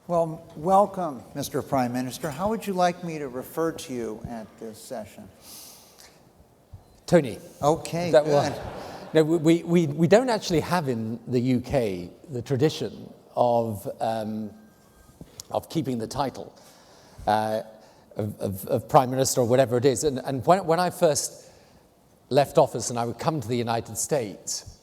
Well, welcome, Mr. Prime Minister. How would you like me to refer to you at this session? Tony. Okay, That good. No, we don't actually have in the UK the tradition of keeping the title of Prime Minister or whatever it is. And when I first left office and I would come to the United States,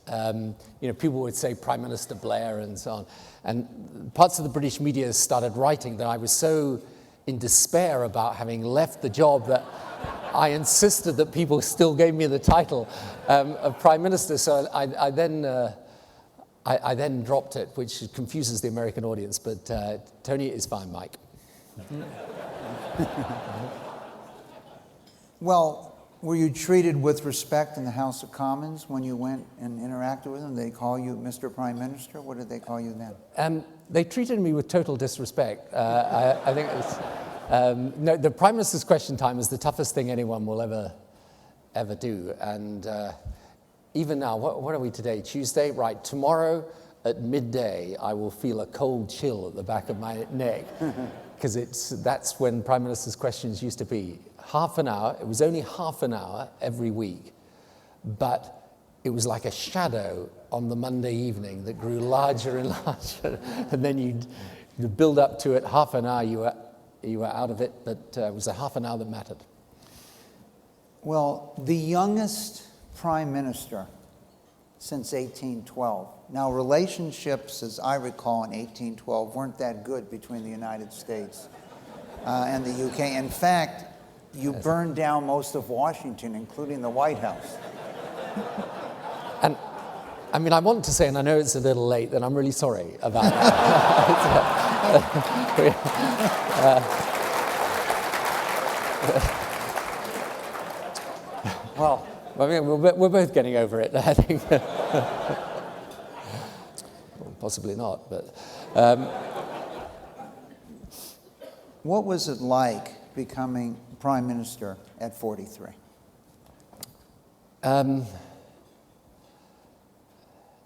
people would say Prime Minister Blair and so on. And parts of the British media started writing that I was so in despair about having left the job that I insisted that people still gave me the title of Prime Minister. So I then dropped it, which confuses the American audience. But Tony is fine, Mike. Well, were you treated with respect in the House of Commons when you went and interacted with them? Did they call you Mr. Prime Minister? What did they call you then? They treated me with total disrespect. I think it was, no, the Prime Minister's question time is the toughest thing anyone will ever do. And even now, what are we today? Tuesday? Right, tomorrow at midday, I will feel a cold chill at the back of my neck, because that's when Prime Minister's questions used to be. Half an hour, it was only half an hour every week, but it was like a shadow on the Monday evening that grew larger and larger, and then you'd build up to it. Half an hour, you were out of it, but it was a half an hour that mattered. Well, the youngest Prime Minister since 1812. Now, relationships, as I recall, in 1812 weren't that good between the United States and the UK. In fact, you burned down most of Washington, including the White House. And I mean, I want to say, and I know it's a little late, that I'm really sorry about that. Well, I mean, we're both getting over it, I think. Well, possibly not, but. What was it like becoming Prime Minister at 43?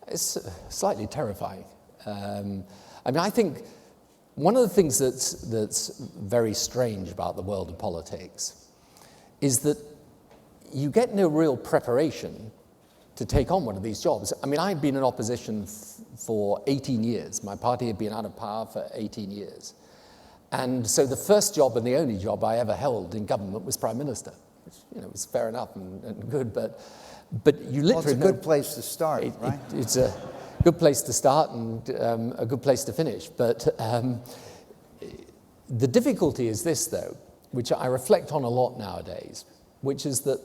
It's slightly terrifying. I mean, I think one of the things that's very strange about the world of politics is that you get no real preparation to take on one of these jobs. I mean, I've been in opposition for 18 years. My party had been out of power for 18 years. And so the first job and the only job I ever held in government was Prime Minister, which was fair enough and good, but you literally... Well, it's a good place to start, right? It's a good place to start and a good place to finish. But the difficulty is this, though, which I reflect on a lot nowadays, which is that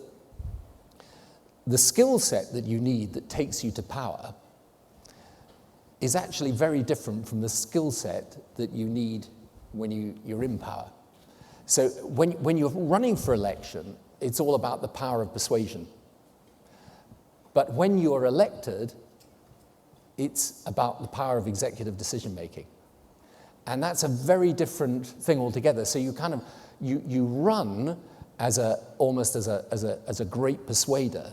the skill set that you need that takes you to power is actually very different from the skill set that you need when you're in power. So when you're running for election, it's all about the power of persuasion. But when you're elected, it's about the power of executive decision-making. And that's a very different thing altogether. So you kind of, you run almost as a great persuader,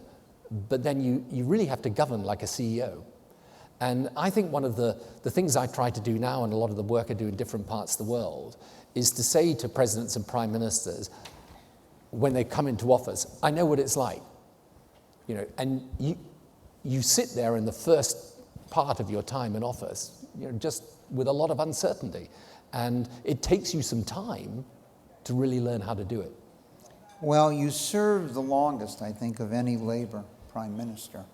but then you really have to govern like a CEO. And I think one of the things I try to do now, and a lot of the work I do in different parts of the world, is to say to presidents and prime ministers, when they come into office, I know what it's like. And you sit there in the first part of your time in office, just with a lot of uncertainty. And it takes you some time to really learn how to do it. Well, you served the longest, I think, of any Labour Prime Minister.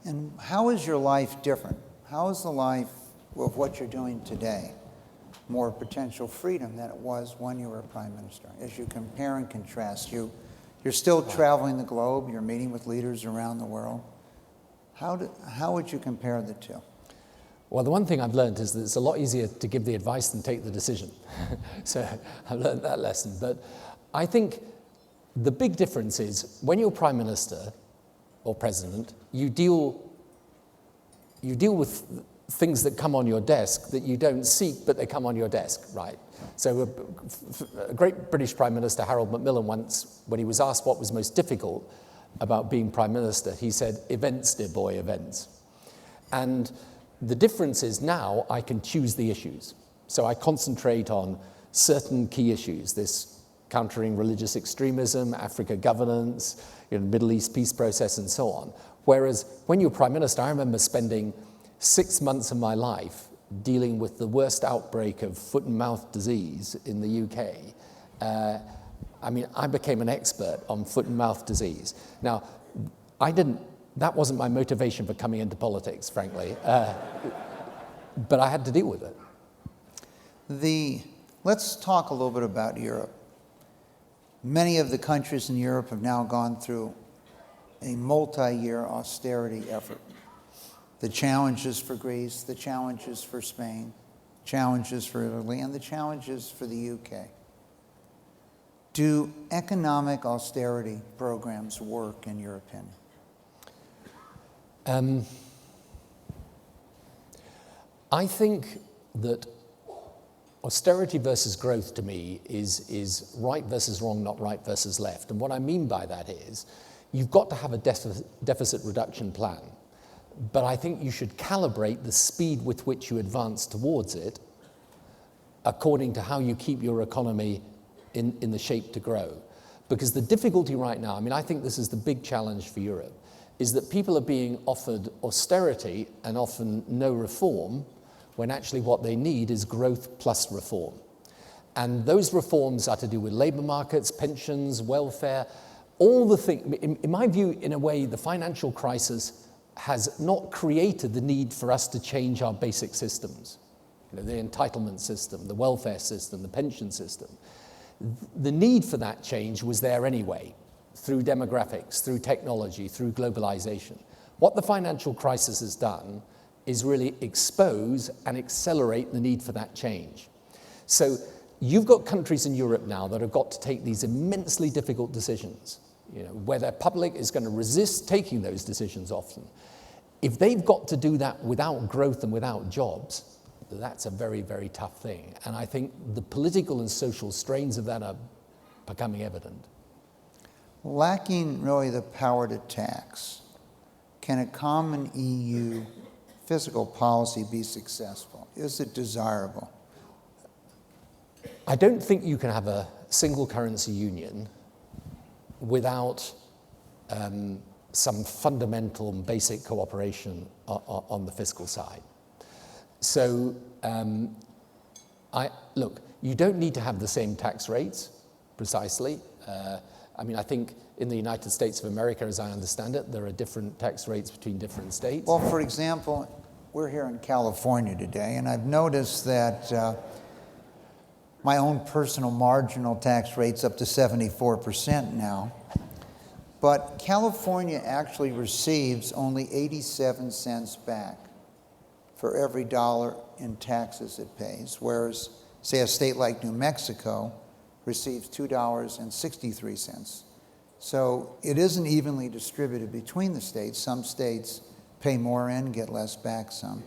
And how is your life different? How is the life of what you're doing today more potential freedom than it was when you were Prime Minister? As you compare and contrast, you're still traveling the globe, you're meeting with leaders around the world. How would you compare the two? Well, the one thing I've learned is that it's a lot easier to give the advice than take the decision. So I've learned that lesson. But I think the big difference is when you're Prime Minister or President, you deal with things that come on your desk that you don't seek, but they come on your desk, right? So a great British Prime Minister, Harold Macmillan, once, when he was asked what was most difficult about being Prime Minister, he said, "Events, dear boy, events." And The difference is now I can choose the issues. So I concentrate on certain key issues, this countering religious extremism, Africa governance, Middle East peace process, and so on. Whereas when you're Prime Minister, I remember spending 6 months of my life dealing with the worst outbreak of foot and mouth disease in the UK. I became an expert on foot and mouth disease. Now, that wasn't my motivation for coming into politics, frankly, but I had to deal with it. Let's talk a little bit about Europe. Many of the countries in Europe have now gone through a multi-year austerity effort. The challenges for Greece, the challenges for Spain, challenges for Italy, and the challenges for the UK. Do economic austerity programs work, in your opinion? I think that austerity versus growth to me is right versus wrong, not right versus left. And what I mean by that is you've got to have a deficit reduction plan. But I think you should calibrate the speed with which you advance towards it according to how you keep your economy in the shape to grow. Because the difficulty right now, I think this is the big challenge for Europe, is that people are being offered austerity and often no reform, when actually what they need is growth plus reform. And those reforms are to do with labor markets, pensions, welfare, all the things. In my view, in a way, the financial crisis has not created the need for us to change our basic systems. The entitlement system, the welfare system, the pension system. The need for that change was there anyway, through demographics, through technology, through globalization. What the financial crisis has done is really expose and accelerate the need for that change. So you've got countries in Europe now that have got to take these immensely difficult decisions, where their public is going to resist taking those decisions often. If they've got to do that without growth and without jobs, that's a very, very tough thing. And I think the political and social strains of that are becoming evident. Lacking really the power to tax, can a common EU fiscal policy be successful? Is it desirable? I don't think you can have a single currency union without some fundamental and basic cooperation on the fiscal side. So, look, you don't need to have the same tax rates, precisely. I think in the United States of America, as I understand it, there are different tax rates between different states. Well, for example, we're here in California today, and I've noticed that my own personal marginal tax rate's up to 74% now. But California actually receives only 87 cents back for every dollar in taxes it pays, whereas, say, a state like New Mexico receives $2.63. So it isn't evenly distributed between the states. Some states pay more in, get less back some.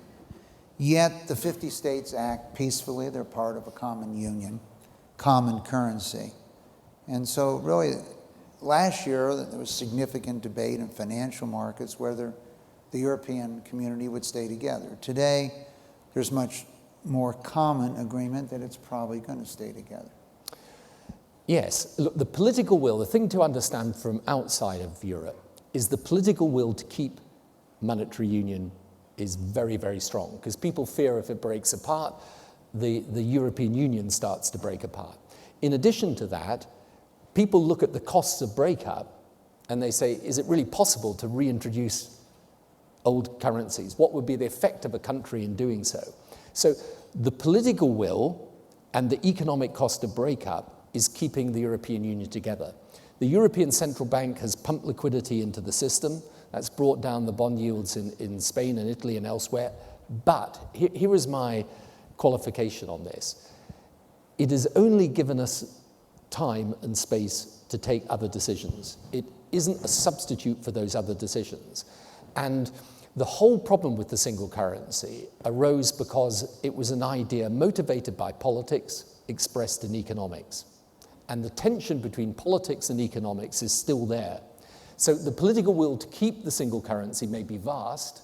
Yet the 50 states act peacefully. They're part of a common union, common currency. And so really, last year there was significant debate in financial markets whether the European community would stay together. Today, there's much more common agreement that it's probably going to stay together. Yes, look, the political will, the thing to understand from outside of Europe is the political will to keep monetary union is very, very strong, because people fear if it breaks apart, the European Union starts to break apart. In addition to that, people look at the costs of breakup and they say, is it really possible to reintroduce old currencies? What would be the effect of a country in doing so? So the political will and the economic cost of breakup is keeping the European Union together. The European Central Bank has pumped liquidity into the system. That's brought down the bond yields in Spain and Italy and elsewhere. But here is my qualification on this. It has only given us time and space to take other decisions. It isn't a substitute for those other decisions. And the whole problem with the single currency arose because it was an idea motivated by politics expressed in economics. And the tension between politics and economics is still there. So the political will to keep the single currency may be vast,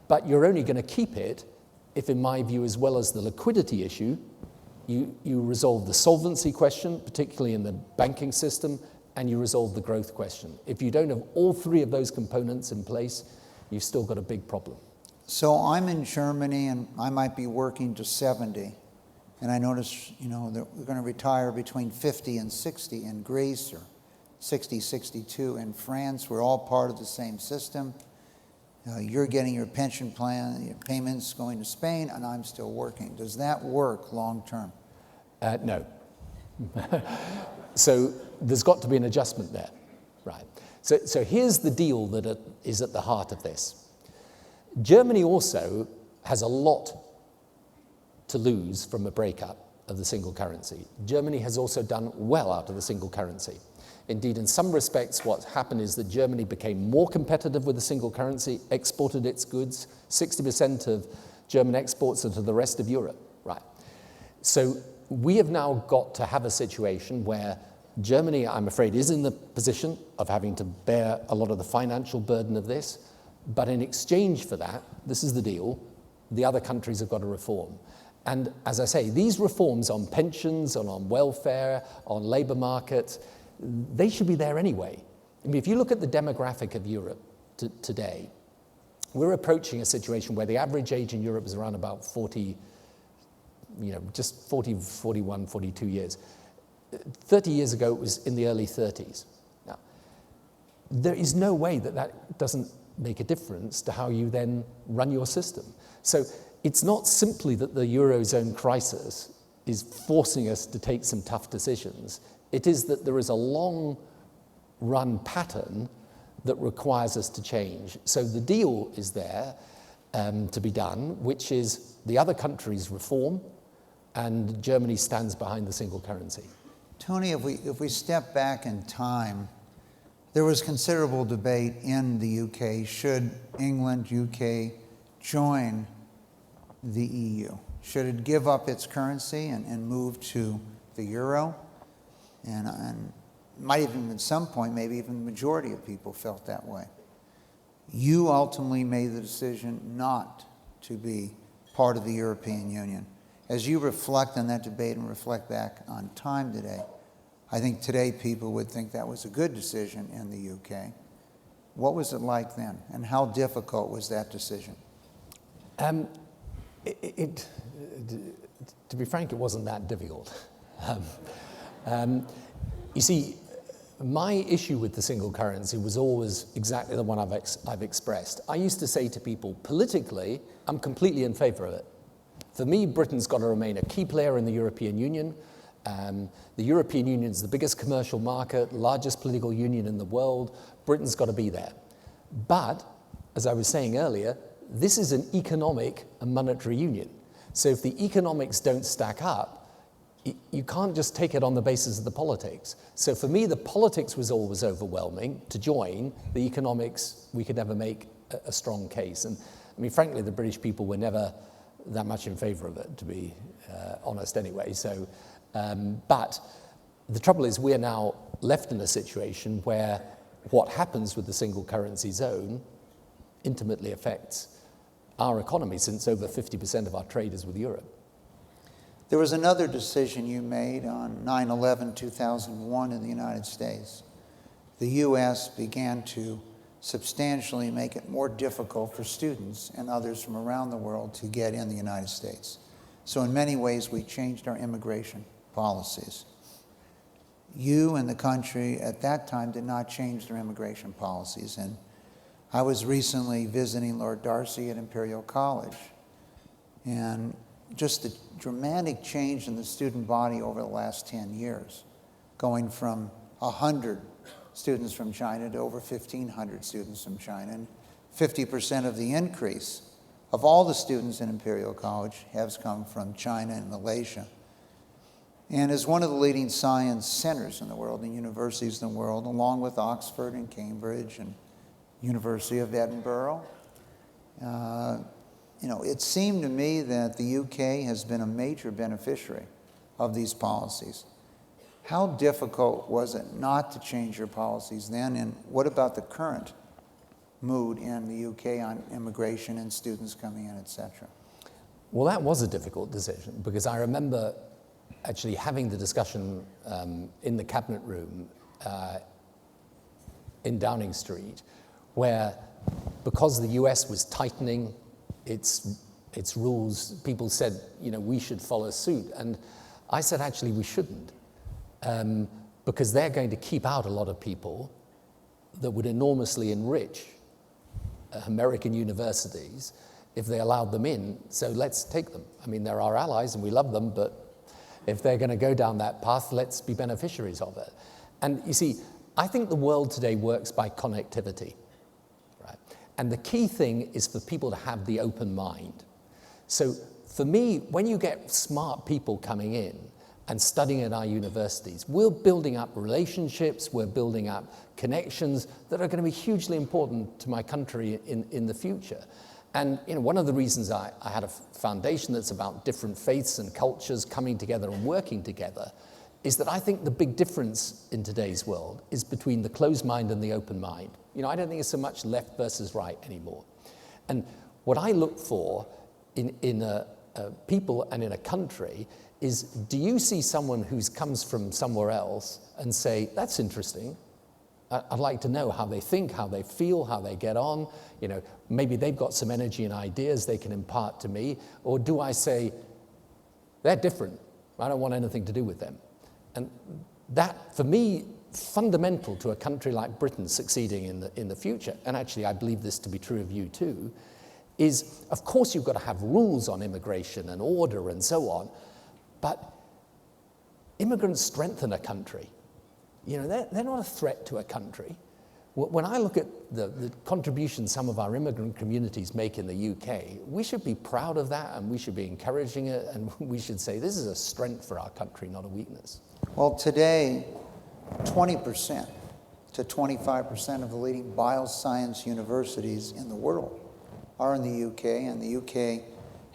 But you're only going to keep it if, in my view, as well as the liquidity issue, you resolve the solvency question, particularly in the banking system, and you resolve the growth question. If you don't have all three of those components in place, you've still got a big problem. So I'm in Germany, and I might be working to 70, and I notice, that we're going to retire between 50 and 60 in Greece, or 60, 62 in France. We're all part of the same system. You're getting your pension plan, your payments going to Spain, and I'm still working. Does that work long term? No. So there's got to be an adjustment there, right? So here's the deal that is at the heart of this. Germany also has a lot to lose from a breakup of the single currency. Germany has also done well out of the single currency. Indeed, in some respects, what happened is that Germany became more competitive with the single currency, exported its goods. 60% of German exports are to the rest of Europe, right? So we have now got to have a situation where Germany, I'm afraid, is in the position of having to bear a lot of the financial burden of this. But in exchange for that, this is the deal, the other countries have got to reform. And as I say, these reforms on pensions, on welfare, on labor markets, they should be there anyway. I mean, if you look at the demographic of Europe today, we're approaching a situation where the average age in Europe is around about 40, just 40, 41, 42 years. 30 years ago, it was in the early 30s. Now, there is no way that doesn't make a difference to how you then run your system. So it's not simply that the Eurozone crisis is forcing us to take some tough decisions. It is that there is a long-run pattern that requires us to change. So the deal is there to be done, which is the other countries reform, and Germany stands behind the single currency. Tony, if we step back in time, there was considerable debate in the UK. Should England, UK join the EU? Should it give up its currency and move to the euro? And might even at some point, maybe even the majority of people felt that way. You ultimately made the decision not to be part of the European Union. As you reflect on that debate and reflect back on time today, I think today people would think that was a good decision in the UK. What was it like then, and how difficult was that decision? To be frank, it wasn't that difficult. You see, my issue with the single currency was always exactly the one I've expressed. I used to say to people, politically, I'm completely in favor of it. For me, Britain's got to remain a key player in the European Union. The European Union is the biggest commercial market, largest political union in the world. Britain's got to be there. But, as I was saying earlier, this is an economic and monetary union. So if the economics don't stack up, you can't just take it on the basis of the politics. So for me, the politics was always overwhelming to join. The economics, we could never make a strong case. And I mean, frankly, the British people were never that much in favor of it, to be honest anyway. So, but the trouble is we're now left in a situation where what happens with the single currency zone intimately affects our economy, since over 50% of our trade is with Europe. There was another decision you made on 9/11/2001 in the United States. The U.S. began to substantially make it more difficult for students and others from around the world to get in the United States. So in many ways, we changed our immigration policies. You and the country at that time did not change their immigration policies. And I was recently visiting Lord Darcy at Imperial College, and just the dramatic change in the student body over the last 10 years, going from 100 students from China to over 1,500 students from China. And 50% of the increase of all the students in Imperial College has come from China and Malaysia. And as one of the leading science centers in the world and universities in the world, along with Oxford and Cambridge and University of Edinburgh, it seemed to me that the UK has been a major beneficiary of these policies. How difficult was it not to change your policies then, and what about the current mood in the UK on immigration and students coming in, et cetera? Well, that was a difficult decision because I remember actually having the discussion in the cabinet room in Downing Street, where because the US was tightening its rules, people said, we should follow suit. And I said, actually, we shouldn't, because they're going to keep out a lot of people that would enormously enrich American universities if they allowed them in, so let's take them. I mean, they're our allies and we love them, but if they're going to go down that path, let's be beneficiaries of it. And you see, I think the world today works by connectivity, right? And the key thing is for people to have the open mind. So for me, when you get smart people coming in and studying at our universities, we're building up relationships, we're building up connections that are going to be hugely important to my country in the future. And one of the reasons I had a foundation that's about different faiths and cultures coming together and working together is that I think the big difference in today's world is between the closed mind and the open mind. I don't think it's so much left versus right anymore. And what I look for in a people and in a country is, do you see someone who comes from somewhere else and say, that's interesting, I'd like to know how they think, how they feel, how they get on, maybe they've got some energy and ideas they can impart to me, or do I say, they're different, I don't want anything to do with them? And that, for me, fundamental to a country like Britain succeeding in the future, and actually I believe this to be true of you too, is, of course, you've got to have rules on immigration and order and so on, but immigrants strengthen a country. They're not a threat to a country. When I look at the contribution some of our immigrant communities make in the UK, we should be proud of that and we should be encouraging it, and we should say this is a strength for our country, not a weakness. Well, today, 20% to 25% of the leading bioscience universities in the world are in the UK, and the UK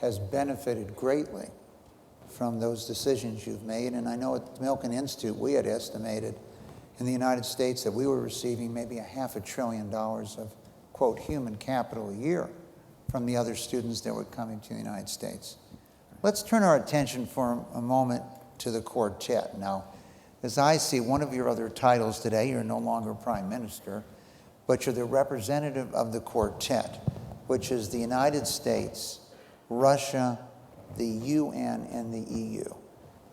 has benefited greatly from those decisions you've made. And I know at the Milken Institute, we had estimated in the United States that we were receiving maybe $500 billion of, quote, human capital a year from the other students that were coming to the United States. Let's turn our attention for a moment to the Quartet. Now, as I see one of your other titles today, you're no longer Prime Minister, but you're the representative of the Quartet, which is the United States, Russia, the UN, and the EU.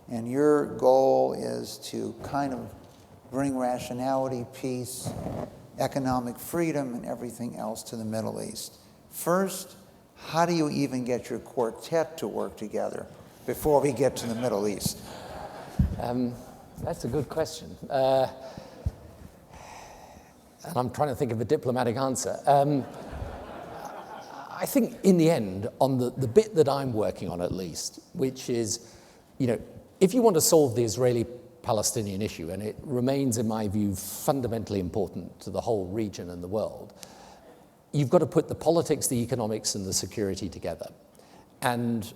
And your goal is to kind of bring rationality, peace, economic freedom, and everything else to the Middle East. First, how do you even get your quartet to work together before we get to the Middle East? That's a good question. And I'm trying to think of a diplomatic answer. I think in the end, on the bit that I'm working on at least, which is, if you want to solve the Israeli-Palestinian issue, and it remains, in my view, fundamentally important to the whole region and the world, you've got to put the politics, the economics, and the security together. And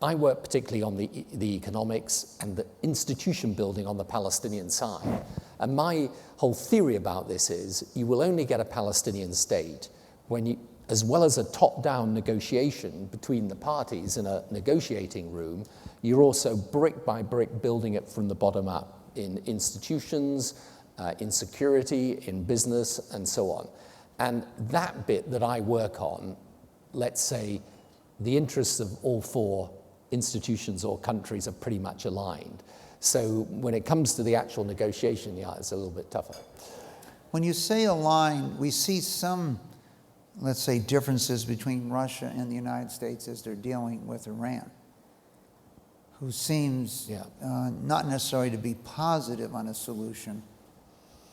I work particularly on the economics and the institution building on the Palestinian side. And my whole theory about this is you will only get a Palestinian state when you, as well as a top-down negotiation between the parties in a negotiating room, you're also brick by brick building it from the bottom up in institutions, in security, in business, and so on. And that bit that I work on, let's say, the interests of all four institutions or countries are pretty much aligned. So when it comes to the actual negotiation, yeah, it's a little bit tougher. When you say aligned, we see some, let's say, differences between Russia and the United States as they're dealing with Iran, who seems not necessarily to be positive on a solution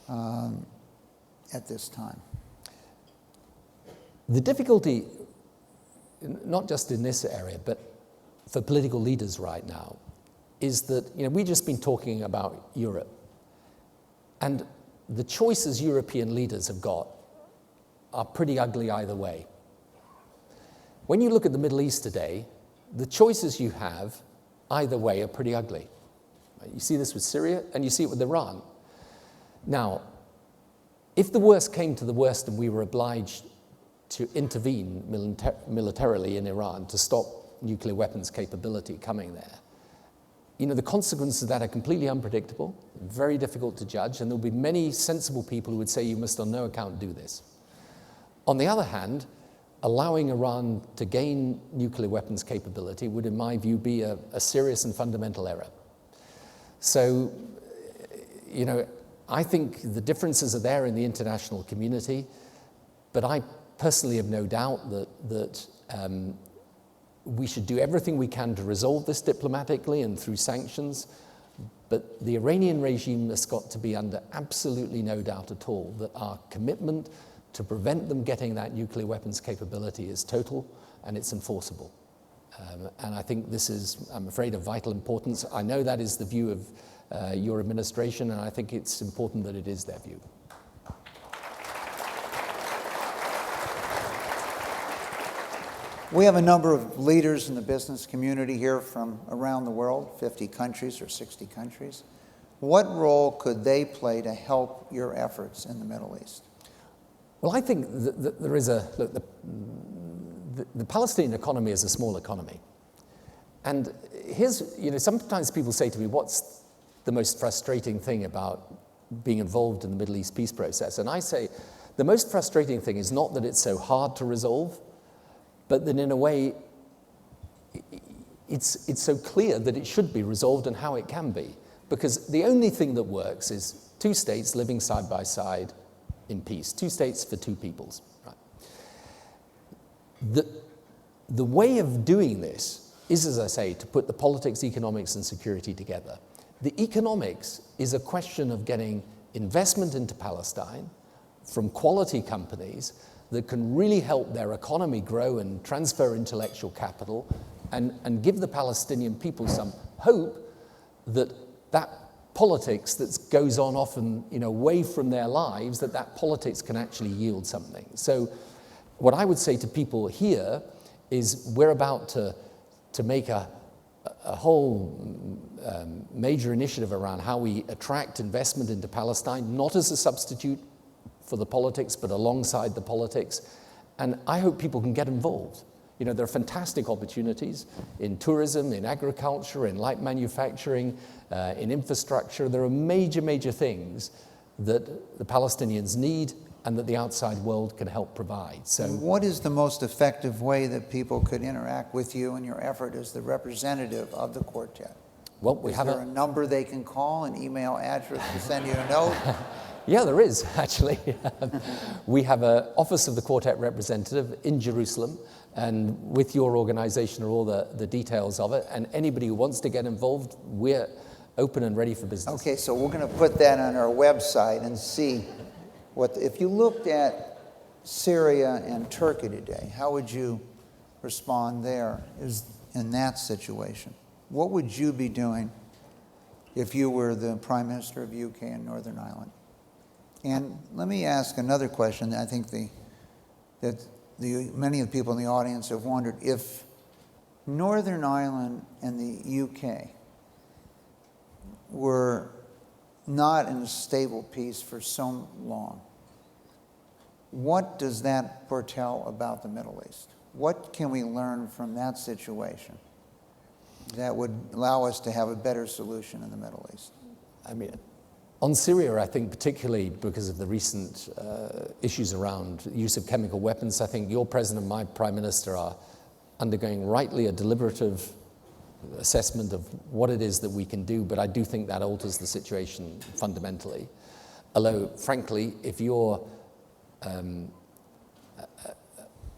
at this time. The difficulty, not just in this area, but for political leaders right now, is that we've just been talking about Europe, and the choices European leaders have got are pretty ugly either way. When you look at the Middle East today, the choices you have either way are pretty ugly. You see this with Syria, and you see it with Iran. Now, if the worst came to the worst and we were obliged to intervene militarily in Iran to stop nuclear weapons capability coming there. You know, the consequences of that are completely unpredictable, very difficult to judge, and there'll be many sensible people who would say you must on no account do this. On the other hand, allowing Iran to gain nuclear weapons capability would, in my view, be a serious and fundamental error. So, you know, I think the differences are there in the international community, but I personally have no doubt that we should do everything we can to resolve this diplomatically and through sanctions, but the Iranian regime has got to be under absolutely no doubt at all that our commitment to prevent them getting that nuclear weapons capability is total and it's enforceable. And I think this is, I'm afraid, of vital importance. I know that is the view of your administration, and I think it's important that it is their view. We have a number of leaders in the business community here from around the world, 50 countries or 60 countries. What role could they play to help your efforts in the Middle East? Well, I think that there is look, the Palestinian economy is a small economy. And here's, you know, sometimes people say to me, what's the most frustrating thing about being involved in the Middle East peace process? And I say, the most frustrating thing is not that it's so hard to resolve, but that in a way, it's so clear that it should be resolved and how it can be. Because the only thing that works is two states living side by side in peace, two states for two peoples. Right? The way of doing this is, as I say, to put the politics, economics, and security together. The economics is a question of getting investment into Palestine from quality companies that can really help their economy grow and transfer intellectual capital and give the Palestinian people some hope that that politics that goes on often, you know, away from their lives, that politics can actually yield something. So what I would say to people here is we're about to make a whole major initiative around how we attract investment into Palestine, not as a substitute for the politics, but alongside the politics. And I hope people can get involved. You know, there are fantastic opportunities in tourism, in agriculture, in light manufacturing, in infrastructure. There are major, major things that the Palestinians need and that the outside world can help provide. So, what is the most effective way that people could interact with you and your effort as the representative of the Quartet? Well, we have a number they can call, an email address to send you a note? Yeah, there is, actually. We have an Office of the Quartet representative in Jerusalem, and with your organization are all the details of it, and anybody who wants to get involved, we're open and ready for business. Okay, so we're going to put that on our website and see what, if you looked at Syria and Turkey today, how would you respond there in that situation? What would you be doing if you were the Prime Minister of UK and Northern Ireland? And let me ask another question that I think many of the people in the audience have wondered. If Northern Ireland and the UK were not in a stable peace for so long, what does that foretell about the Middle East? What can we learn from that situation that would allow us to have a better solution in the Middle East? I mean, on Syria, I think particularly because of the recent issues around use of chemical weapons, I think your president and my prime minister are undergoing rightly a deliberative assessment of what it is that we can do, but I do think that alters the situation fundamentally. Although, frankly, if you're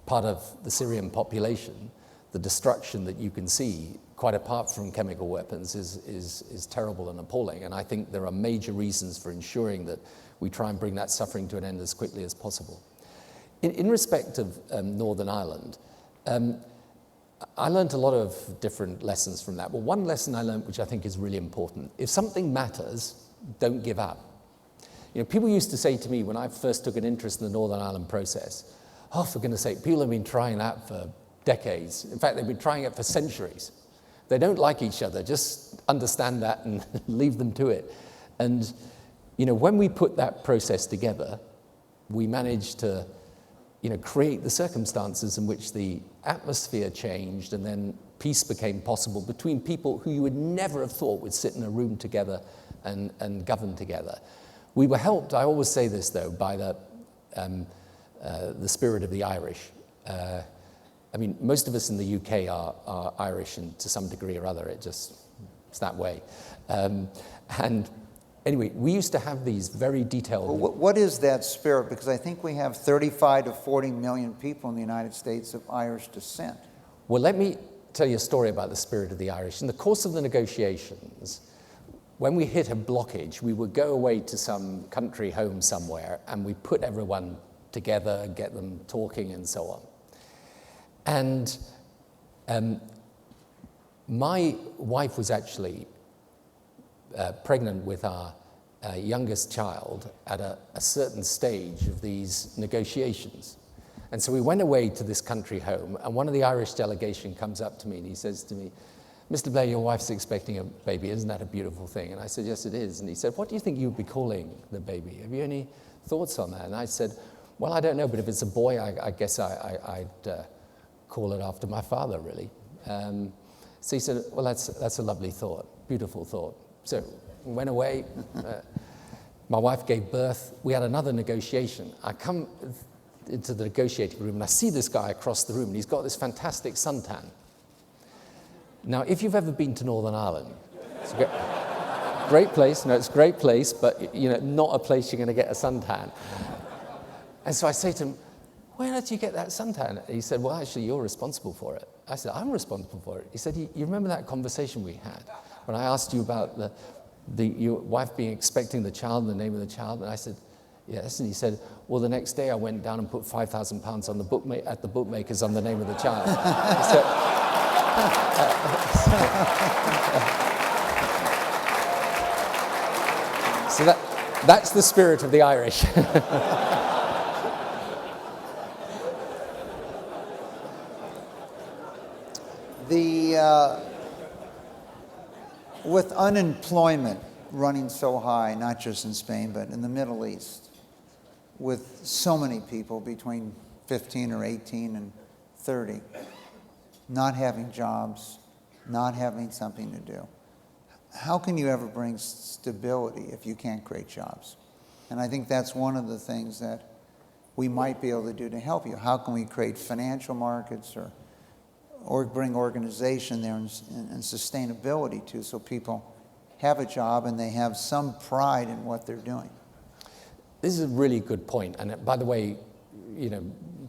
part of the Syrian population, the destruction that you can see, quite apart from chemical weapons, is terrible and appalling. And I think there are major reasons for ensuring that we try and bring that suffering to an end as quickly as possible. In respect of Northern Ireland, I learned a lot of different lessons from that. But one lesson I learned, which I think is really important, if something matters, don't give up. You know, people used to say to me when I first took an interest in the Northern Ireland process, oh, for goodness sake, people have been trying that for decades. In fact, they've been trying it for centuries. They don't like each other. Just understand that and leave them to it. And, you know, when we put that process together, we managed to, create the circumstances in which the atmosphere changed and then peace became possible between people who you would never have thought would sit in a room together and govern together. We were helped, I always say this though, by the spirit of the Irish. Most of us in the UK are Irish and to some degree or other, it's that way. And anyway, we used to have these very detailed... Well, what is that spirit? Because I think we have 35 to 40 million people in the United States of Irish descent. Well, let me tell you a story about the spirit of the Irish. In the course of the negotiations, when we hit a blockage, we would go away to some country home somewhere and we put everyone together, get them talking and so on. And my wife was actually pregnant with our youngest child at a certain stage of these negotiations. And so we went away to this country home, and one of the Irish delegation comes up to me and he says to me, "Mr. Blair, your wife's expecting a baby. Isn't that a beautiful thing?" And I said, "Yes, it is." And he said, "What do you think you would be calling the baby? Have you any thoughts on that?" And I said, "Well, I don't know, but if it's a boy, I guess I'd call it after my father, really." So he said, "Well, that's a lovely thought, beautiful thought." So we went away. My wife gave birth. We had another negotiation. I come into the negotiating room and I see this guy across the room and he's got this fantastic suntan. Now, if you've ever been to Northern Ireland, it's a great place. No, it's a great place, but not a place you're going to get a suntan. And so I say to him, "Where did you get that suntan?" He said, "Well, actually, you're responsible for it." I said, "I'm responsible for it." He said, "You remember that conversation we had when I asked you about your wife being expecting the child and the name of the child?" And I said, "Yes." And he said, "Well, the next day I went down and put £5,000 on at the bookmakers on the name of the child." So that's the spirit of the Irish. With unemployment running so high, not just in Spain, but in the Middle East, with so many people between 15 or 18 and 30, not having jobs, not having something to do, how can you ever bring stability if you can't create jobs? And I think that's one of the things that we might be able to do to help you. How can we create financial markets or bring organization there and sustainability too, so people have a job and they have some pride in what they're doing? This is a really good point. And by the way,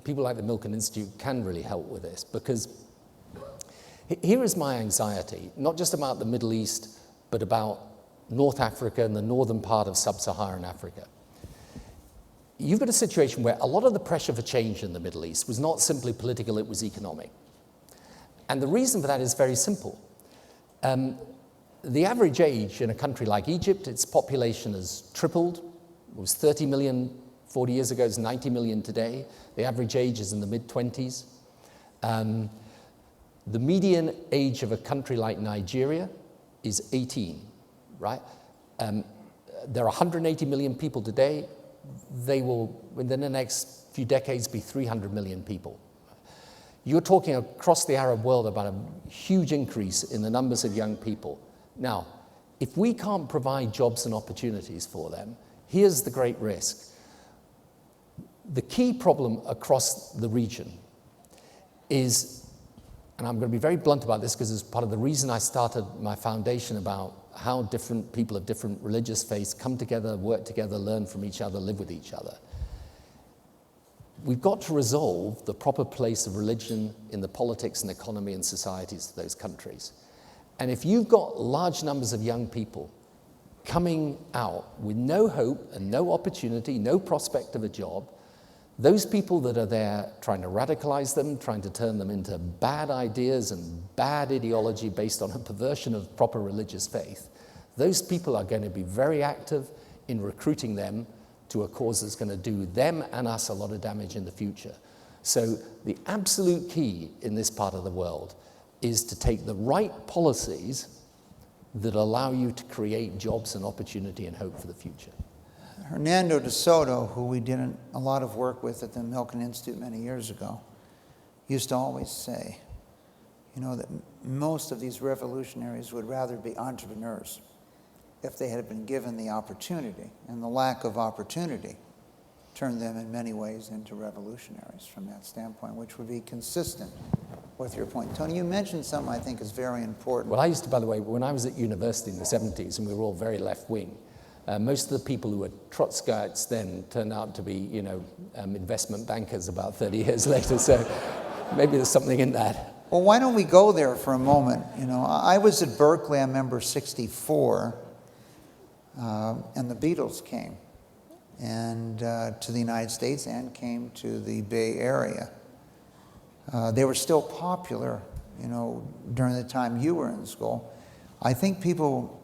people like the Milken Institute can really help with this, because here is my anxiety, not just about the Middle East, but about North Africa and the northern part of sub-Saharan Africa. You've got a situation where a lot of the pressure for change in the Middle East was not simply political, it was economic. And the reason for that is very simple. The average age in a country like Egypt, its population has tripled. It was 30 million 40 years ago, it's 90 million today. The average age is in the mid-20s. The median age of a country like Nigeria is 18, right? There are 180 million people today. They will, within the next few decades, be 300 million people. You're talking across the Arab world about a huge increase in the numbers of young people. Now, if we can't provide jobs and opportunities for them, here's the great risk. The key problem across the region is, and I'm going to be very blunt about this because it's part of the reason I started my foundation about how different people of different religious faiths come together, work together, learn from each other, live with each other. We've got to resolve the proper place of religion in the politics and economy and societies of those countries. And if you've got large numbers of young people coming out with no hope and no opportunity, no prospect of a job, those people that are there trying to radicalize them, trying to turn them into bad ideas and bad ideology based on a perversion of proper religious faith, those people are going to be very active in recruiting them to a cause that's going to do them and us a lot of damage in the future. So the absolute key in this part of the world is to take the right policies that allow you to create jobs and opportunity and hope for the future. Hernando de Soto, who we did a lot of work with at the Milken Institute many years ago, used to always say, that most of these revolutionaries would rather be entrepreneurs if they had been given the opportunity, and the lack of opportunity turned them in many ways into revolutionaries from that standpoint, which would be consistent with your point. Tony, you mentioned something I think is very important. Well, I used to, by the way, when I was at university in the 70s, and we were all very left-wing, most of the people who were Trotskyites then turned out to be, investment bankers about 30 years later, so maybe there's something in that. Well, why don't we go there for a moment? I was at Berkeley, I remember 64, and the Beatles came and to the United States and came to the Bay Area. They were still popular, during the time you were in school. I think people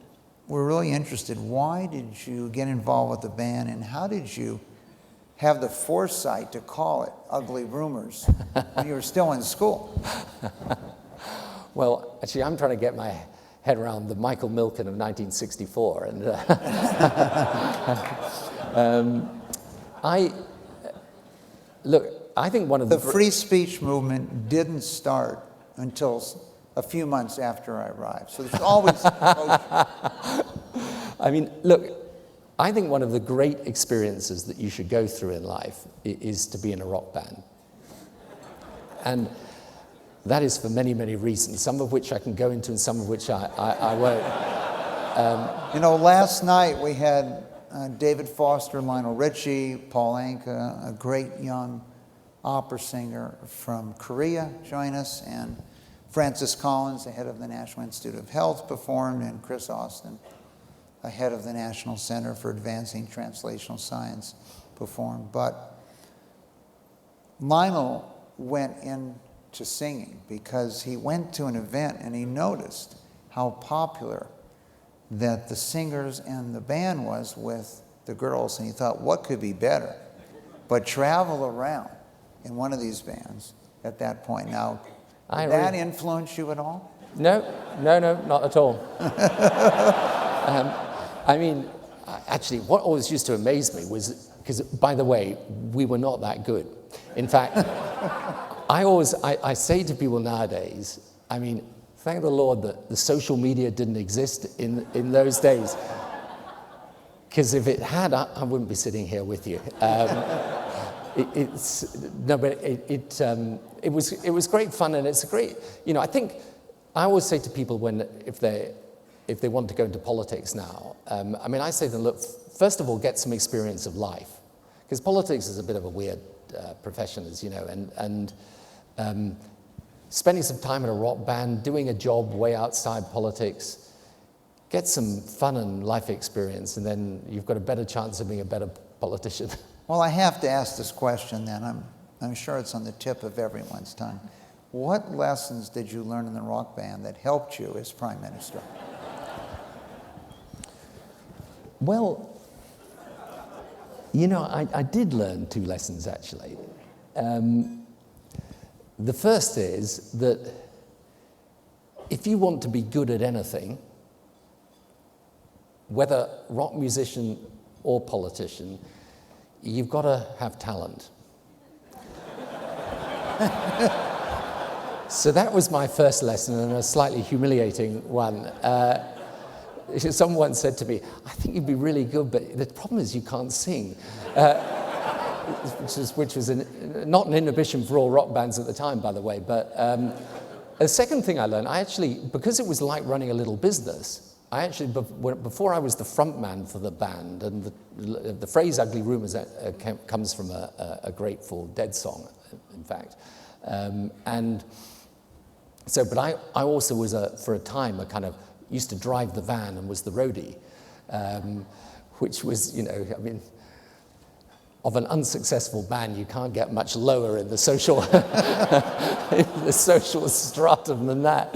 were really interested. Why did you get involved with the band, and how did you have the foresight to call it Ugly Rumors when you were still in school? Well, actually, I'm trying to get my head around the Michael Milken of 1964, and I think one of the free speech movement didn't start until a few months after I arrived. So there's always I think one of the great experiences that you should go through in life is to be in a rock band. And that is for many, many reasons, some of which I can go into and some of which I won't. Last night we had David Foster, Lionel Richie, Paul Anka, a great young opera singer from Korea, join us, and Francis Collins, the head of the National Institute of Health, performed, and Chris Austin, the head of the National Center for Advancing Translational Science, performed. But Lionel went into singing because he went to an event and he noticed how popular that the singers and the band was with the girls, and he thought, what could be better but travel around in one of these bands at that point. Now, did that influence you at all? No, not at all. Actually, what always used to amaze me was, because, by the way, we were not that good. In fact, I say to people nowadays, thank the Lord that the social media didn't exist in those days. Because if it had, I wouldn't be sitting here with you. It was great fun, and it's a great, I think, I always say to people if they want to go into politics now, I say to them, look, first of all, get some experience of life. Because politics is a bit of a weird profession, as you know, and spending some time in a rock band, doing a job way outside politics, get some fun and life experience, and then you've got a better chance of being a better politician. Well, I have to ask this question then. I'm sure it's on the tip of everyone's tongue. What lessons did you learn in the rock band that helped you as Prime Minister? Well, I did learn 2 lessons, actually. The first is that if you want to be good at anything, whether rock musician or politician, you've got to have talent. So that was my first lesson, and a slightly humiliating one. Someone said to me, I think you'd be really good, but the problem is you can't sing. Which was not an inhibition for all rock bands at the time, by the way. But the second thing I learned, because it was like running a little business, before I was the front man for the band, and the phrase "ugly rumors" comes from a Grateful Dead song, in fact. But I also was, for a time, used to drive the van and was the roadie, which was, of an unsuccessful band, you can't get much lower in the social stratum than that.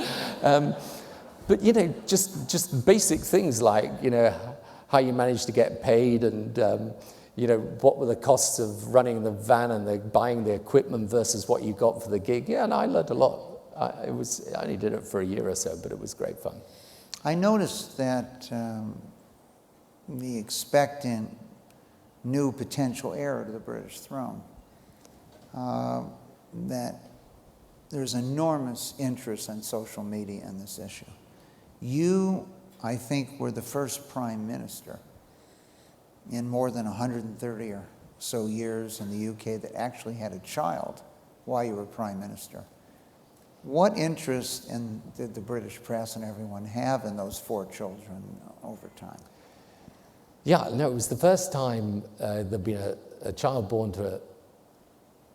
But just basic things like how you managed to get paid, and what were the costs of running the van and buying the equipment versus what you got for the gig. Yeah, and I learned a lot. I only did it for a year or so, but it was great fun. I noticed that the expectant new potential heir to the British throne, that there's enormous interest in social media in this issue. You, I think, were the first prime minister in more than 130 or so years in the UK that actually had a child while you were prime minister. What interest did the British press and everyone have in those 4 children over time? Yeah, no, it was the first time there'd been a child born to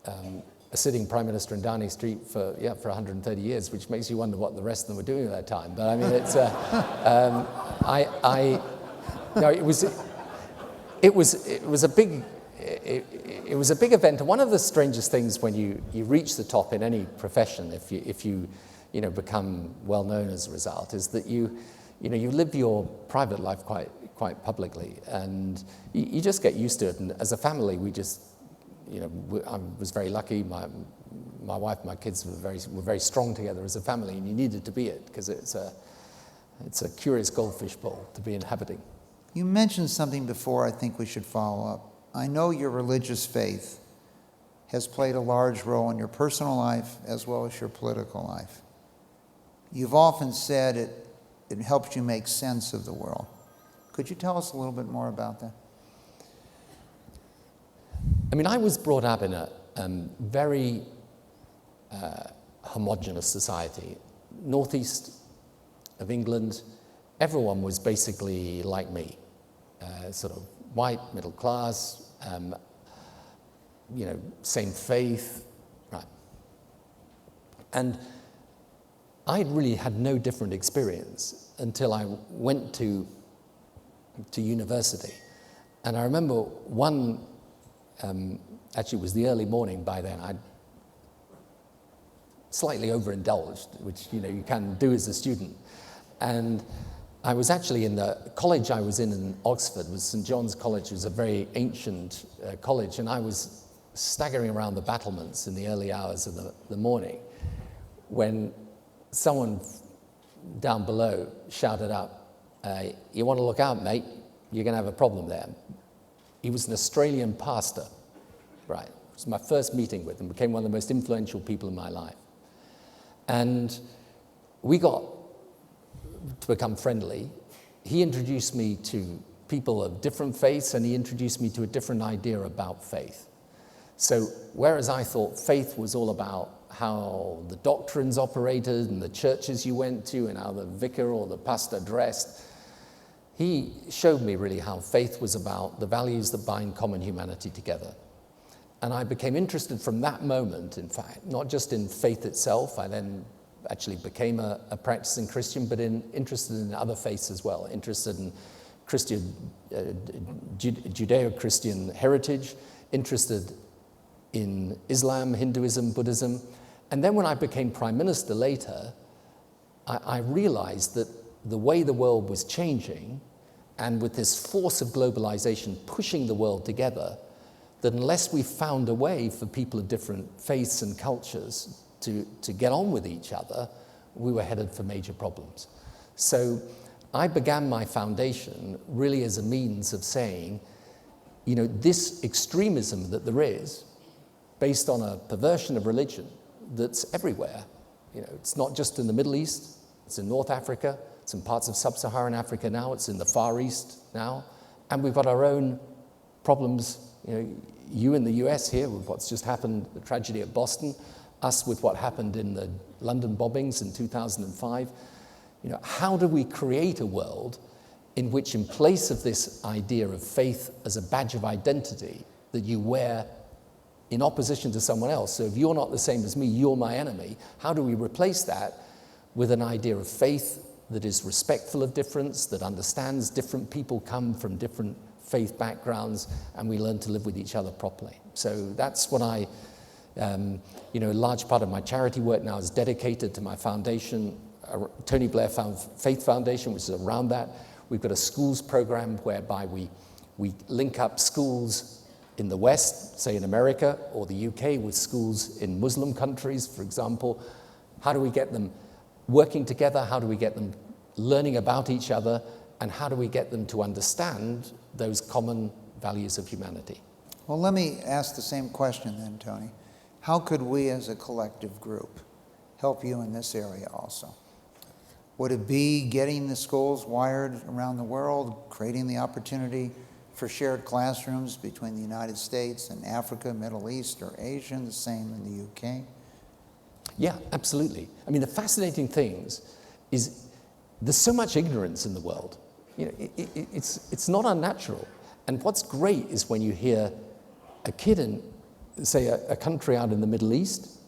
a sitting prime minister in Downing Street for 130 years, which makes you wonder what the rest of them were doing at that time. But I mean, it's it was a big event. And one of the strangest things when you reach the top in any profession, if you become well known as a result, is that you live your private life quite publicly, and you just get used to it. And as a family, we just, I was very lucky. My wife, my kids were very strong together as a family, and you needed to be it because it's a curious goldfish bowl to be inhabiting. You mentioned something before I think we should follow up. I know your religious faith has played a large role in your personal life as well as your political life. You've often said it helps you make sense of the world. Could you tell us a little bit more about that? I mean, I was brought up in a very homogenous society. Northeast of England, everyone was basically like me, sort of white, middle class, same faith, right? And I really had no different experience until I went to university. And I remember one, actually it was the early morning by then, I'd slightly overindulged, which you can do as a student. And I was actually in the college I was in Oxford, was St. John's College. It was a very ancient college, and I was staggering around the battlements in the early hours of the morning when someone down below shouted up, "You want to look out, mate, you're going to have a problem there." He was an Australian pastor, right? It was my first meeting with him, became one of the most influential people in my life. And we got to become friendly. He introduced me to people of different faiths, and he introduced me to a different idea about faith. So whereas I thought faith was all about how the doctrines operated and the churches you went to and how the vicar or the pastor dressed, he showed me really how faith was about the values that bind common humanity together. And I became interested from that moment, in fact, not just in faith itself. I then actually became a practicing Christian, but interested in other faiths as well, interested in Christian, Judeo-Christian heritage, interested in Islam, Hinduism, Buddhism. And then when I became prime minister later, I realized that the way the world was changing, and with this force of globalization pushing the world together, that unless we found a way for people of different faiths and cultures to get on with each other, we were headed for major problems. So I began my foundation really as a means of saying, this extremism that there is, based on a perversion of religion that's everywhere. It's not just in the Middle East, it's in North Africa, it's in parts of sub-Saharan Africa now, it's in the Far East now, and we've got our own problems. You in the US here with what's just happened, the tragedy at Boston, us with what happened in the London bombings in 2005. How do we create a world in which, in place of this idea of faith as a badge of identity that you wear in opposition to someone else, so if you're not the same as me, you're my enemy, how do we replace that with an idea of faith that is respectful of difference, that understands different people come from different faith backgrounds, and we learn to live with each other properly? So that's what a large part of my charity work now is dedicated to my foundation, Tony Blair Faith Foundation, which is around that. We've got a schools program whereby we link up schools in the West, say in America or the UK, with schools in Muslim countries, for example. How do we get them working together? How do we get them learning about each other? And how do we get them to understand those common values of humanity. Well, let me ask the same question then, Tony. How could we as a collective group help you in this area also? Would it be getting the schools wired around the world, creating the opportunity for shared classrooms between the United States and Africa, Middle East, or Asia, and the same in the UK? Yeah, absolutely. I mean, the fascinating things is there's so much ignorance in the world. You know, it's not unnatural. And what's great is when you hear a kid in, say, a country out in the Middle East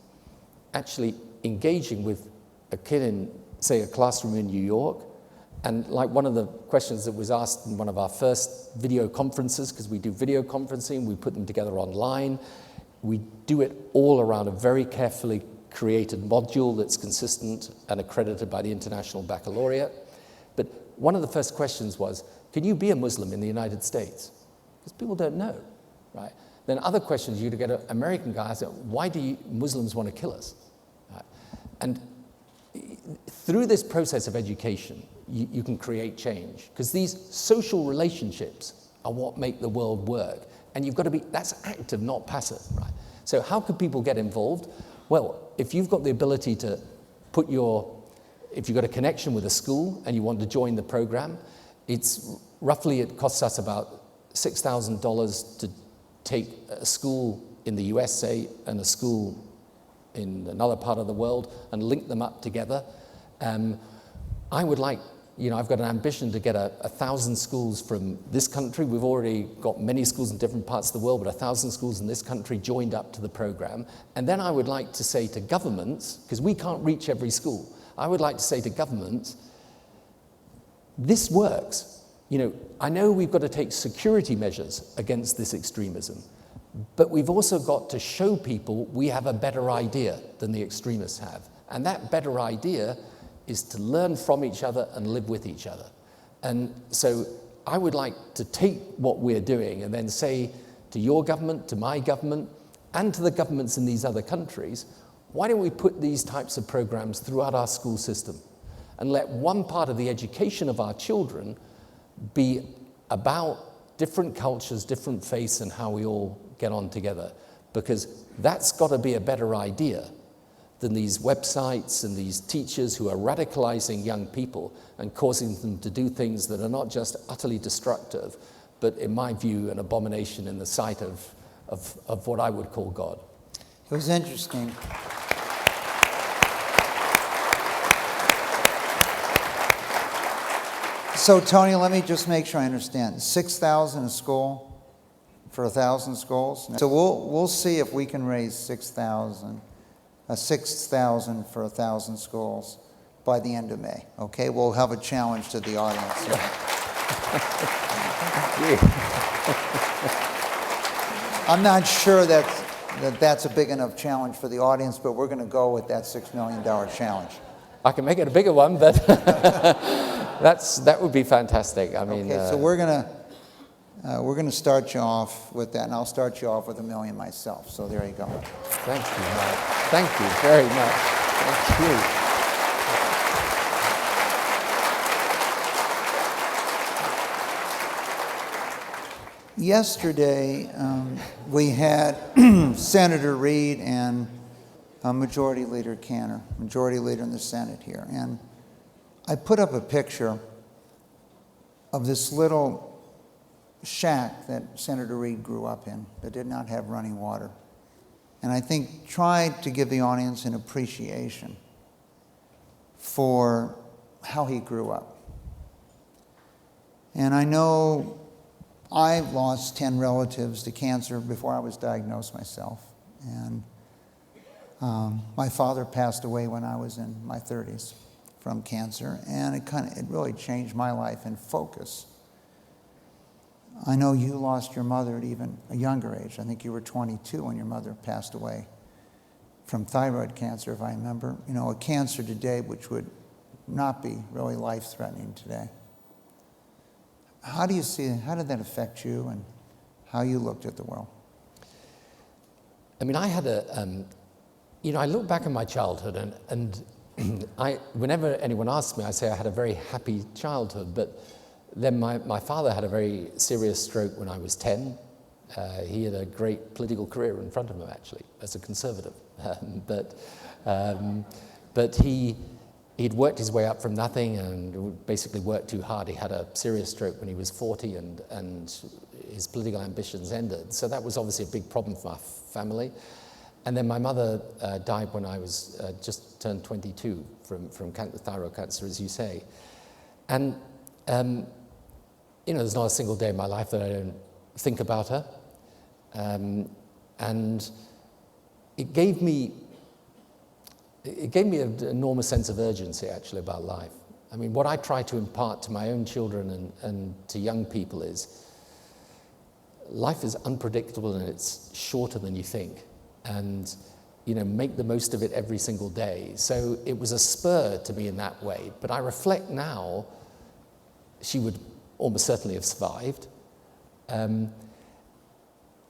actually engaging with a kid in, say, a classroom in New York. And like one of the questions that was asked in one of our first video conferences, because we do video conferencing, we put them together online. We do it all around a very carefully created module that's consistent and accredited by the International Baccalaureate. But one of the first questions was, can you be a Muslim in the United States? Because people don't know, right? Then other questions, you'd get an American guy saying, why do Muslims want to kill us? Right? And through this process of education, you can create change, because these social relationships are what make the world work. And you've got to be, that's active, not passive, right? So how could people get involved? Well, if you've got the ability to put if you've got a connection with a school and you want to join the program, it costs us about $6,000 to take a school in the USA and a school in another part of the world and link them up together. I would like, I've got an ambition to get 1,000 schools from this country. We've already got many schools in different parts of the world, but 1,000 schools in this country joined up to the program. And then I would like to say to governments, because we can't reach every school, I would like to say to governments, this works. I know we've got to take security measures against this extremism, but we've also got to show people we have a better idea than the extremists have. And that better idea is to learn from each other and live with each other. And so I would like to take what we're doing and then say to your government, to my government, and to the governments in these other countries, why don't we put these types of programs throughout our school system and let one part of the education of our children be about different cultures, different faiths, and how we all get on together? Because that's got to be a better idea than these websites and these teachers who are radicalizing young people and causing them to do things that are not just utterly destructive, but in my view, an abomination in the sight of what I would call God. It was interesting. So, Tony, let me just make sure I understand. 6,000 a school for 1,000 schools? So we'll see if we can raise 6,000 for 1,000 schools by the end of May. Okay, we'll have a challenge to the audience. I'm not sure that's a big enough challenge for the audience, but we're going to go with that $6 million challenge. I can make it a bigger one, but that would be fantastic. I mean, okay, so we're going to start you off with that, and I'll start you off with $1 million myself. So there you go. Thank you, Mike. Thank you very much. Thank you. Yesterday, we had Senator Reid and Majority Leader Cantor, Majority Leader in the Senate here. And I put up a picture of this little shack that Senator Reid grew up in that did not have running water. And I think tried to give the audience an appreciation for how he grew up. And I know I lost 10 relatives to cancer before I was diagnosed myself. And my father passed away when I was in my 30s from cancer, and it really changed my life and focus. I know you lost your mother at even a younger age. I think you were 22 when your mother passed away from thyroid cancer, if I remember. A cancer today which would not be really life-threatening today. How did that affect you and how you looked at the world? I mean, I had I look back on my childhood and whenever anyone asks me, I say I had a very happy childhood, but Then my father had a very serious stroke when I was 10. He had a great political career in front of him, actually, as a conservative. But he'd worked his way up from nothing and basically worked too hard. He had a serious stroke when he was 40 and his political ambitions ended. So that was obviously a big problem for our family. And then my mother died when I was just turned 22 from thyroid cancer, as you say. And, there's not a single day in my life that I don't think about her. And it gave me an enormous sense of urgency, actually, about life. I mean, what I try to impart to my own children and to young people is life is unpredictable and it's shorter than you think. And, make the most of it every single day. So it was a spur to me in that way. But I reflect now, she would almost certainly have survived. And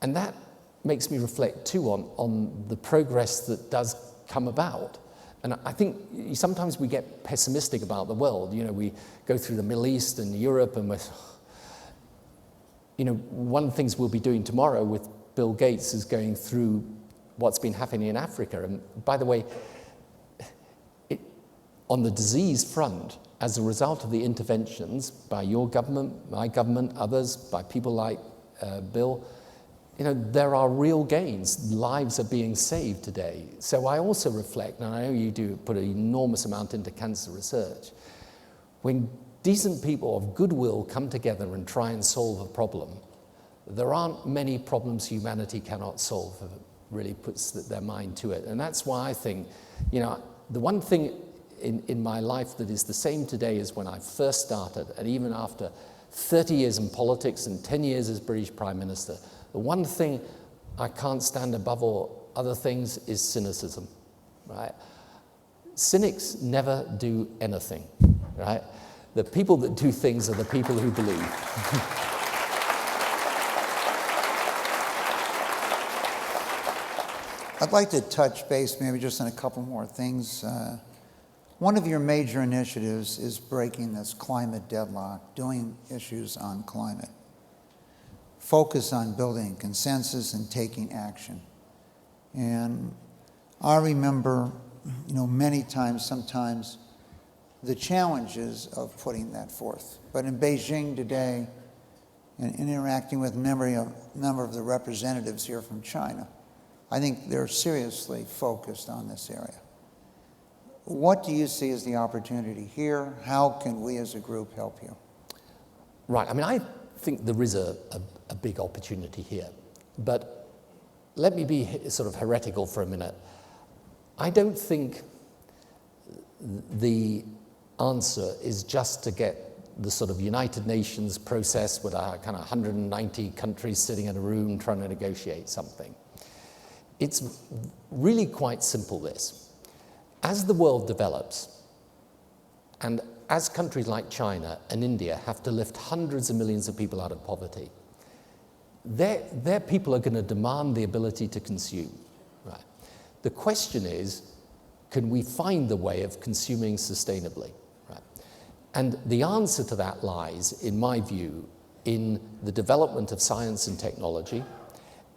that makes me reflect, too, on the progress that does come about. And I think sometimes we get pessimistic about the world. We go through the Middle East and Europe, and one of the things we'll be doing tomorrow with Bill Gates is going through what's been happening in Africa. And by the way, on the disease front, as a result of the interventions by your government, my government, others, by people like Bill, there are real gains. Lives are being saved today. So I also reflect, and I know you do put an enormous amount into cancer research, when decent people of goodwill come together and try and solve a problem, there aren't many problems humanity cannot solve. It really puts their mind to it. And that's why I think, the one thing in my life that is the same today as when I first started, and even after 30 years in politics and 10 years as British Prime Minister, the one thing I can't stand above all other things is cynicism, right? Cynics never do anything, right? The people that do things are the people who believe. I'd like to touch base maybe just on a couple more things. One of your major initiatives is breaking this climate deadlock, doing issues on climate. Focus on building consensus and taking action. And I remember, many times, sometimes, the challenges of putting that forth. But in Beijing today, and interacting with a number of the representatives here from China, I think they're seriously focused on this area. What do you see as the opportunity here? How can we as a group help you? Right, I think there is a big opportunity here. But let me be sort of heretical for a minute. I don't think the answer is just to get the sort of United Nations process with our kind of 190 countries sitting in a room trying to negotiate something. It's really quite simple, this. As the world develops, and as countries like China and India have to lift hundreds of millions of people out of poverty, their people are going to demand the ability to consume. Right? The question is, can we find the way of consuming sustainably? Right? And the answer to that lies, in my view, in the development of science and technology,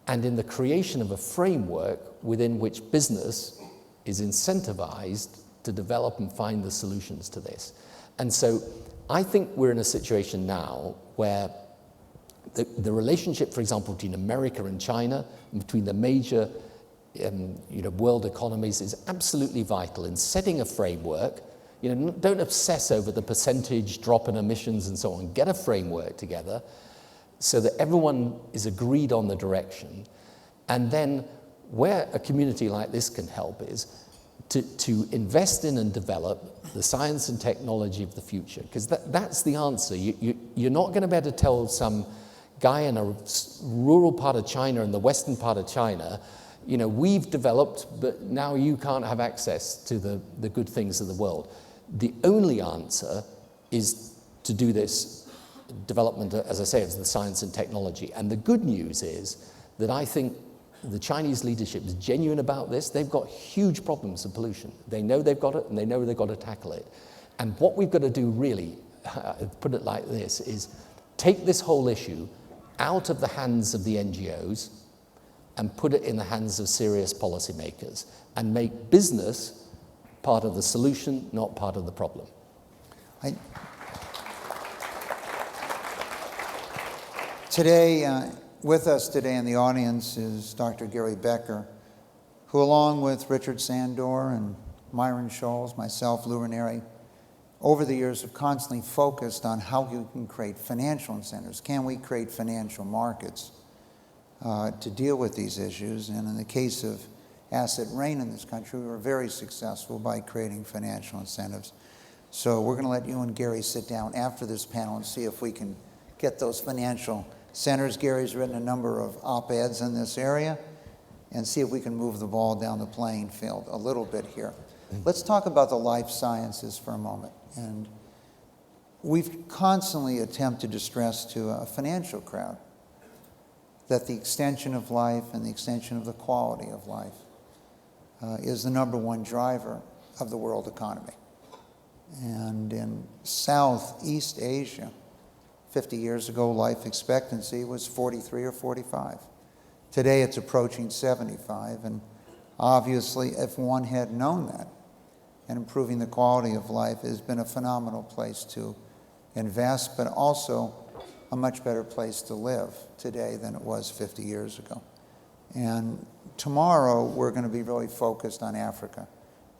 and in the creation of a framework within which business is incentivized to develop and find the solutions to this. And so I think we're in a situation now where the relationship, for example, between America and China, and between the major world economies is absolutely vital in setting a framework. Don't obsess over the percentage drop in emissions and so on. Get a framework together so that everyone is agreed on the direction. And then where a community like this can help is to invest in and develop the science and technology of the future, because that's the answer. You're not going to be able to tell some guy in a rural part of China, in the western part of China, we've developed, but now you can't have access to the good things of the world. The only answer is to do this development, as I say, of the science and technology. And the good news is that I think the Chinese leadership is genuine about this. They've got huge problems of pollution. They know they've got it, and they know they've got to tackle it. And what we've got to do really put it like this, is take this whole issue out of the hands of the NGOs and put it in the hands of serious policymakers and make business part of the solution, not part of the problem. Today, with us today in the audience is Dr. Gary Becker, who along with Richard Sandor and Myron Scholes, myself, Lou Ranieri, over the years have constantly focused on how you can create financial incentives. Can we create financial markets to deal with these issues? And in the case of asset rain in this country, we were very successful by creating financial incentives. So we're going to let you and Gary sit down after this panel and see if we can get those financial centers. Gary's written a number of op-eds in this area, and see if we can move the ball down the playing field a little bit here. Let's talk about the life sciences for a moment. And we've constantly attempted to stress to a financial crowd that the extension of life and the extension of the quality of life is the number one driver of the world economy. And in Southeast Asia, 50 years ago, life expectancy was 43 or 45. Today, it's approaching 75. And obviously, if one had known that, and improving the quality of life has been a phenomenal place to invest, but also a much better place to live today than it was 50 years ago. And tomorrow, we're going to be really focused on Africa.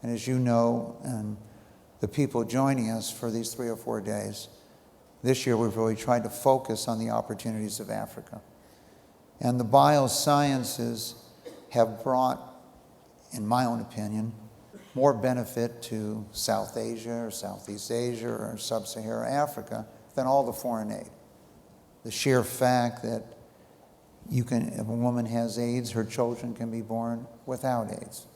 And as you know, and the people joining us for these 3 or 4 days, this year we've really tried to focus on the opportunities of Africa. And the biosciences have brought, in my own opinion, more benefit to South Asia or Southeast Asia or Sub-Saharan Africa than all the foreign aid. The sheer fact that if a woman has AIDS, her children can be born without AIDS.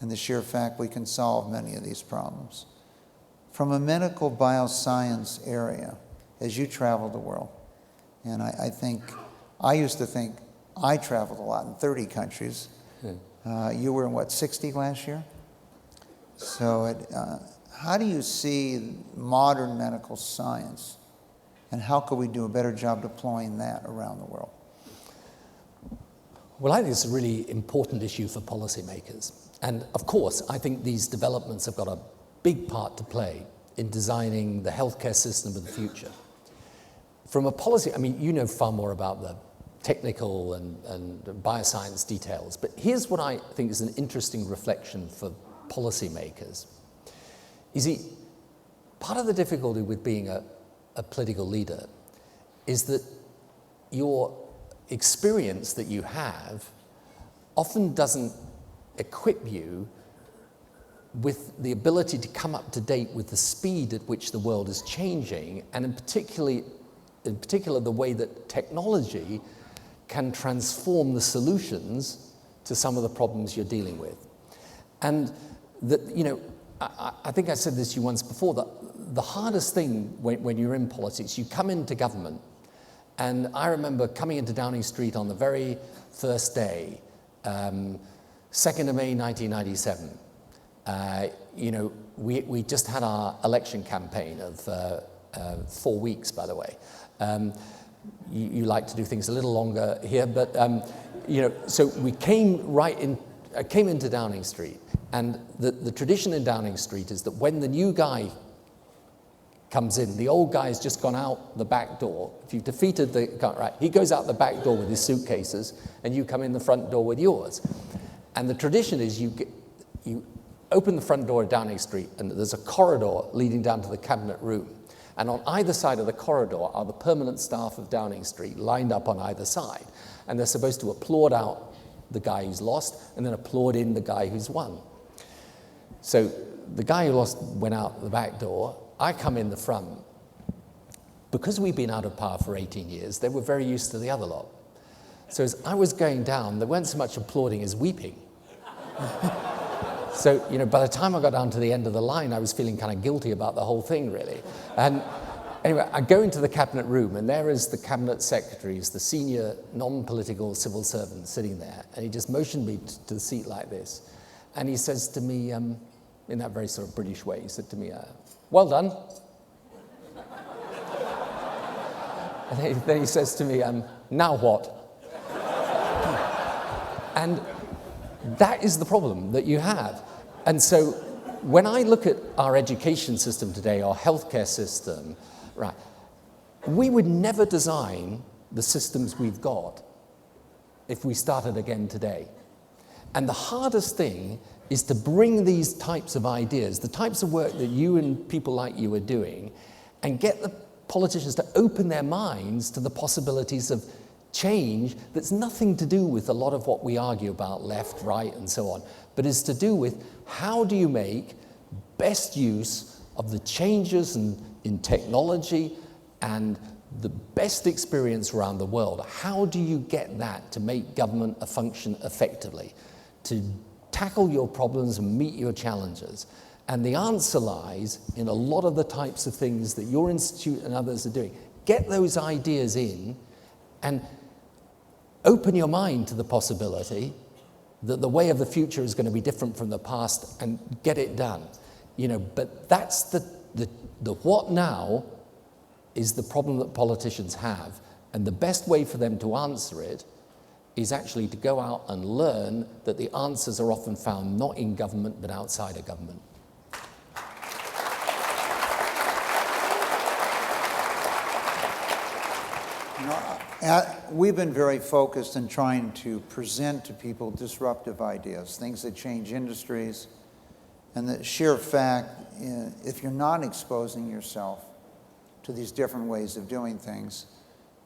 And the sheer fact we can solve many of these problems. From a medical bioscience area, as you travel the world, and I used to think I traveled a lot in 30 countries. You were in, what, 60 last year? So how do you see modern medical science, and how could we do a better job deploying that around the world? Well, I think it's a really important issue for policymakers. And of course, I think these developments have got a big part to play in designing the healthcare system of the future. From a policy, I mean, you know far more about the technical and bioscience details, but here's what I think is an interesting reflection for policymakers. You see, part of the difficulty with being a political leader is that your experience that you have often doesn't equip you with the ability to come up to date with the speed at which the world is changing, and in particular the way that technology can transform the solutions to some of the problems you're dealing with. And that, you know, I think I said this to you once before, that the hardest thing when you're in politics, you come into government, and I remember coming into Downing Street on the very first day, 2nd of May 1997. You know, we just had our election campaign of 4 weeks, by the way. You like to do things a little longer here, but you know, so we came came into Downing Street, and the tradition in Downing Street is that when the new guy comes in, the old guy's just gone out the back door. If you've defeated the guy, right, he goes out the back door with his suitcases, and you come in the front door with yours. And the tradition is you open the front door of Downing Street, and there's a corridor leading down to the cabinet room. And on either side of the corridor are the permanent staff of Downing Street lined up on either side. And they're supposed to applaud out the guy who's lost and then applaud in the guy who's won. So the guy who lost went out the back door. I come in the front. Because we've been out of power for 18 years, they were very used to the other lot. So as I was going down, there weren't so much applauding as weeping. So, you know, by the time I got down to the end of the line, I was feeling kind of guilty about the whole thing, really. And anyway, I go into the cabinet room, and there is the cabinet secretary, the senior non-political civil servant sitting there. And he just motioned me to the seat like this. And he says to me, in that very sort of British way, he said to me, well done. And then he says to me, now what? And that is the problem that you have. And so when I look at our education system today, our healthcare system, right, we would never design the systems we've got if we started again today. And the hardest thing is to bring these types of ideas, the types of work that you and people like you are doing, and get the politicians to open their minds to the possibilities of change that's nothing to do with a lot of what we argue about, left, right, and so on, but is to do with how do you make best use of the changes in technology and the best experience around the world. How do you get that to make government function effectively, to tackle your problems and meet your challenges? And the answer lies in a lot of the types of things that your institute and others are doing. Get those ideas in and open your mind to the possibility that the way of the future is going to be different from the past, and get it done. But that's the what now is the problem that politicians have. And the best way for them to answer it is actually to go out and learn that the answers are often found not in government but outside of government. We've been very focused in trying to present to people disruptive ideas, things that change industries, and the sheer fact, if you're not exposing yourself to these different ways of doing things,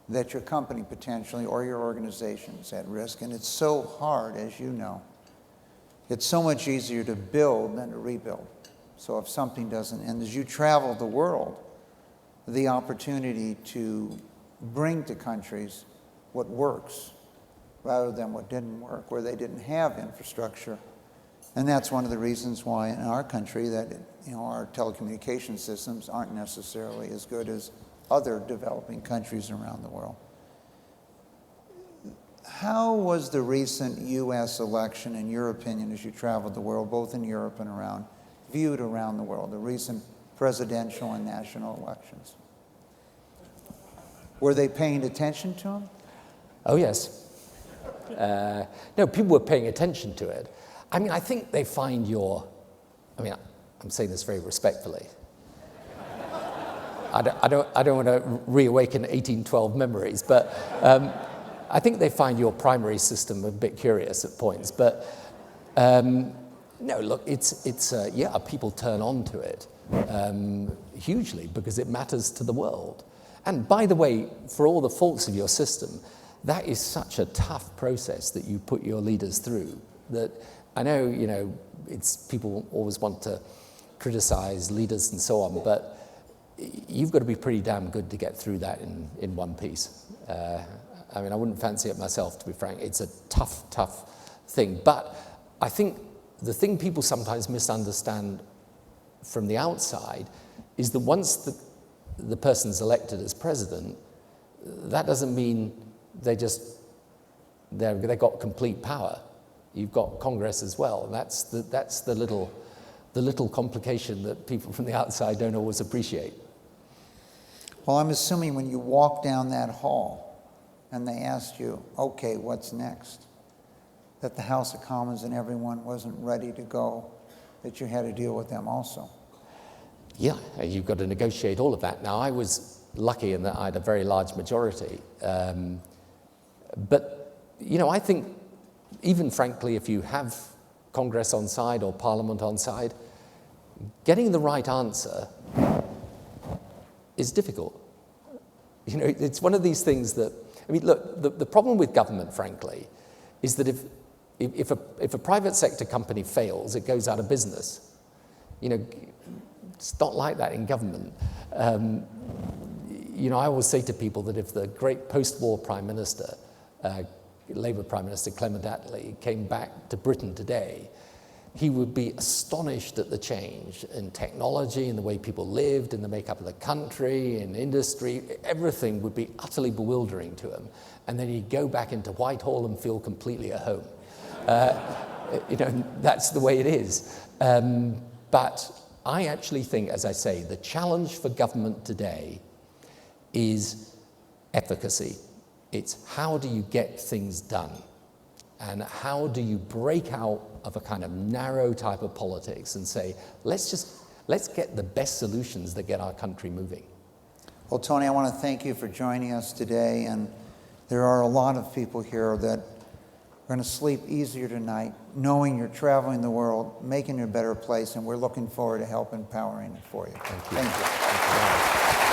that your company potentially or your organization is at risk. And it's so hard, as you know. It's so much easier to build than to rebuild. So if something doesn't, and as you travel the world, the opportunity to bring to countries what works rather than what didn't work, where they didn't have infrastructure. And that's one of the reasons why in our country that our telecommunication systems aren't necessarily as good as other developing countries around the world. How was the recent U.S. election, in your opinion, as you traveled the world, both in Europe and around, viewed around the world, the recent presidential and national elections? Were they paying attention to them? Oh, yes. No, people were paying attention to it. I mean, I think they find I'm saying this very respectfully. I don't want to reawaken 1812 memories, but I think they find your primary system a bit curious at points. But no, look, people turn on to it hugely because it matters to the world. And by the way, for all the faults of your system, that is such a tough process that you put your leaders through. That I know, it's people always want to criticize leaders and so on, but you've got to be pretty damn good to get through that in one piece. I wouldn't fancy it myself, to be frank. It's a tough thing. But I think the thing people sometimes misunderstand from the outside is that once the person's elected as president, that doesn't mean they got complete power. You've got Congress as well. That's the little complication that people from the outside don't always appreciate. Well, I'm assuming when you walk down that hall and they asked you, okay, what's next, that the House of Commons and everyone wasn't ready to go, that you had to deal with them also. Yeah, you've got to negotiate all of that. Now, I was lucky in that I had a very large majority. But, I think even frankly, if you have Congress on side or Parliament on side, getting the right answer is difficult. It's one of these things that, look, the problem with government, frankly, is that if a private sector company fails, it goes out of business. It's not like that in government. I always say to people that if the great post-war Prime Minister, Labour Prime Minister Clement Attlee, came back to Britain today, he would be astonished at the change in technology, in the way people lived, in the makeup of the country, in industry. Everything would be utterly bewildering to him. And then he'd go back into Whitehall and feel completely at home. That's the way it is. But I actually think, as I say, the challenge for government today is efficacy. It's how do you get things done? And how do you break out of a kind of narrow type of politics and say, let's get the best solutions that get our country moving. Well, Tony, I want to thank you for joining us today. And there are a lot of people here that are going to sleep easier tonight, knowing you're traveling the world, making it a better place, and we're looking forward to help empowering it for you. Thank you. Thank you. Thank you very much.